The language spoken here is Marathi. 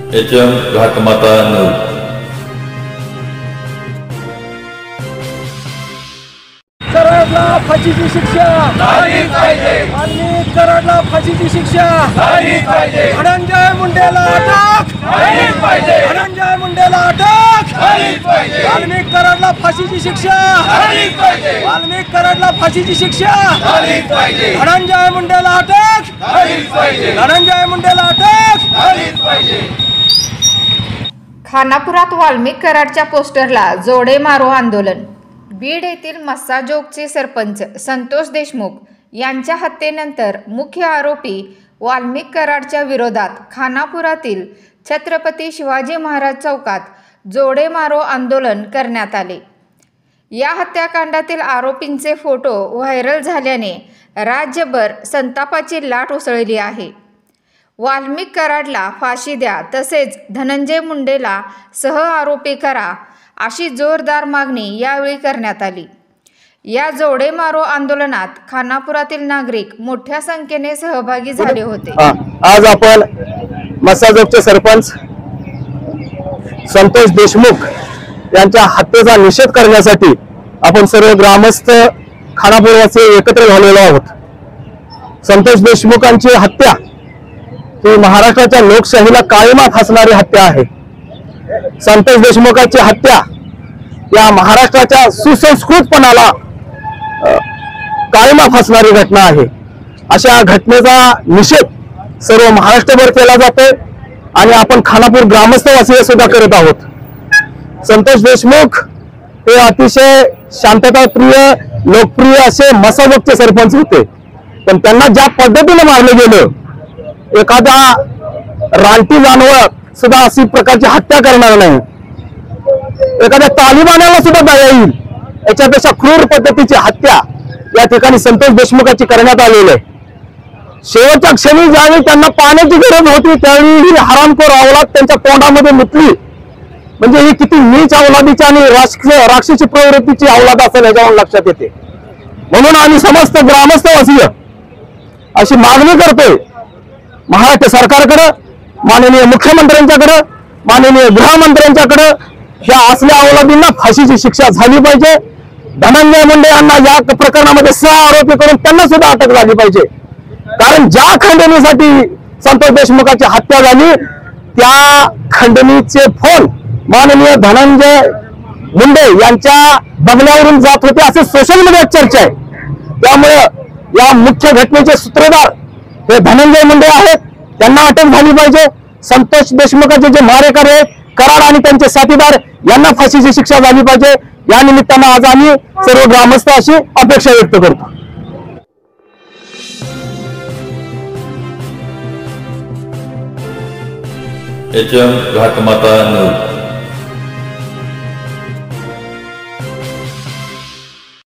HM घातमाता न्यूज। कराडला फाशीची शिक्षा झालीच पाहिजे। आणि कराडला फाशीची शिक्षा झालीच पाहिजे। धनंजय मुंडेला अटक झालीच पाहिजे। धनंजय मुंडेला अटक झालीच पाहिजे। वाल्मिक कराडला फाशीची शिक्षा झालीच पाहिजे। वाल्मिक कराडला फाशीची शिक्षा झालीच पाहिजे। धनंजय मुंडेला अटक झालीच पाहिजे। धनंजय मुंडेला अटक झालीच पाहिजे। खानापुरात वाल्मिक कराडच्या पोस्टरला जोडे मारो आंदोलन। बीड येथील मस्साजोगचे सरपंच संतोष देशमुख यांच्या हत्येनंतर मुख्य आरोपी वाल्मिक कराडच्या विरोधात खानापुरातील छत्रपती शिवाजी महाराज चौकात जोडे मारो आंदोलन करण्यात आले। या हत्याकांडातील आरोपींचे फोटो व्हायरल झाल्याने राज्यभर संतापाची लाट उसळली आहे। वाल्मिक कराडला फाशी द्या तसेच धनंजय मुंडेला सह आरोपी करा अशी जोरदार मागणी यावेळी करण्यात आली। या जोडे मारो आंदोलनात खानापुरातील नागरिक मोठ्या संख्येने सहभागी झाले होते। आज आपण मस्साजोगचे सरपंच संतोष देशमुख यांच्या हत्येचा निषेध करण्यासाठी आपण सर्व ग्रामस्थ खानापूरवासी एकत्र झालेलो आहोत। संतोष देशमुखांची हत्या ही महाराष्ट्राच्या लोकशाहीला काळिमा फासणारी हत्या आहे। संतोष देशमुखांची हत्या या महाराष्ट्राच्या सुसंस्कृतपणाला काळिमा फासणारी घटना आहे। अशा घटनेचा निषेध सर्व महाराष्ट्रभर केला जातोय आणि आपण खानापूर ग्रामस्थवासी सुद्धा करत आहोत। संतोष देशमुख हे अतिशय शांतताप्रिय लोकप्रिय असे मस्साजोगचे सरपंच होते, पण त्यांना ज्या पद्धतीने मारले गेलं, एखादा रानटी जानवर सुद्धा अशी प्रकारची हत्या करणार नाही, एखाद्या तालिबानाला सुद्धा दया येईल याच्यापेक्षा क्रूर पद्धतीची हत्या या ठिकाणी संतोष देशमुखाची करण्यात आलेली आहे। शेवटच्या क्षणी ज्यावेळी त्यांना पाण्याची गरज होती त्यावेळी ही हरामखोर अवलाद त्यांच्या तोंडामध्ये मुतली, म्हणजे ही किती नीच अवलादीची आणि राक्षसी प्रवृत्तीची अवलाद असेल याच्यावर लक्षात येते। म्हणून आम्ही समस्त ग्रामस्थवासीय अशी मागणी करतोय महाराष्ट्र सरकारकडे, माननीय मुख्यमंत्र्यांच्याकडे, माननीय गृहमंत्र्यांच्याकडे, या असल्या अवलादींना फाशीची शिक्षा झाली पाहिजे। धनंजय मुंडे यांना या प्रकरणामध्ये सह आरोपी करून त्यांना सुद्धा अटक झाली पाहिजे, कारण ज्या खंडणीसाठी संतोष देशमुखाची हत्या झाली त्या खंडणीचे फोन माननीय धनंजय मुंडे यांच्या बंगल्यावरून जात होते असे सोशल मीडियात चर्चा आहे। त्यामुळे या मुख्य घटनेचे सूत्रधार हे धनंजय मुंडे आहेत, त्यांना अटक झाली पाहिजे। संतोष देशमुखाचे जे मारेकरी आहेत कराड आणि त्यांचे साथीदार यांना फाशीची शिक्षा झाली पाहिजे। या निमित्तानं आज आम्ही सर्व ग्रामस्थ अशी अपेक्षा व्यक्त करतो। HM घातमाता न्यूज।